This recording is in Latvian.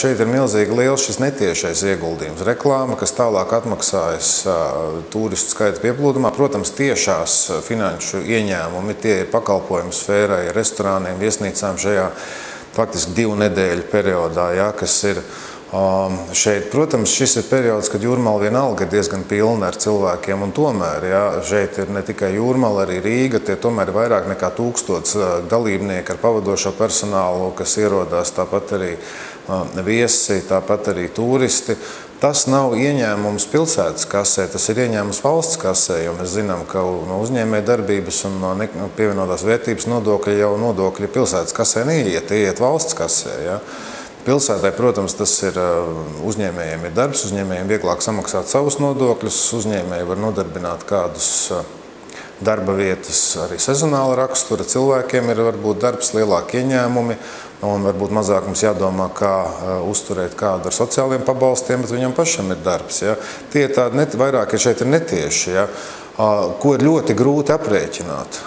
šeit ir milzīgi liels šis netiešais ieguldījums. Reklāma, kas tālāk atmaksājas turistu skaita pieplūdumā. Protams, tiešās finanšu ieņēmumi, tie ir pakalpojumu sfērai, restorāniem, viesnīcām šajā faktiski 2 nedēļu periodā, ja, kas ir šeit. Protams, šis ir periods, kad Jūrmala vienalga ir diezgan pilna ar cilvēkiem, un tomēr, ja, šeit ir ne tikai Jūrmala, arī Rīga, tie tomēr ir vairāk nekā 1000 dalībnieki ar pavadošo personālu, kas ierodās, tāpat arī viesi, tāpat arī turisti. Tas nav ieņēmums pilsētas kasē, tas ir ieņēmums valsts kasē, jo mēs zinām, ka no uzņēmējdarbības un no pievienotās vērtības nodokļa jau nodokļi pilsētas kasē neiet, tie iet valsts kasē. Ja. Pilsētai, protams, tas ir uzņēmējiem ir darbs, uzņēmējiem vieglāk samaksāt savus nodokļus, uzņēmēji var nodarbināt kādus darba vietas arī sezonāla rakstura, cilvēkiem ir varbūt darbs, lielāki ieņēmumi, un varbūt mazāk mums jādomā, kā uzturēt kādu ar sociāliem pabalstiem, bet viņam pašam ir darbs. Ja. Tie tādi vairāk šeit ir netieši, ja, ko ir ļoti grūti aprēķināt.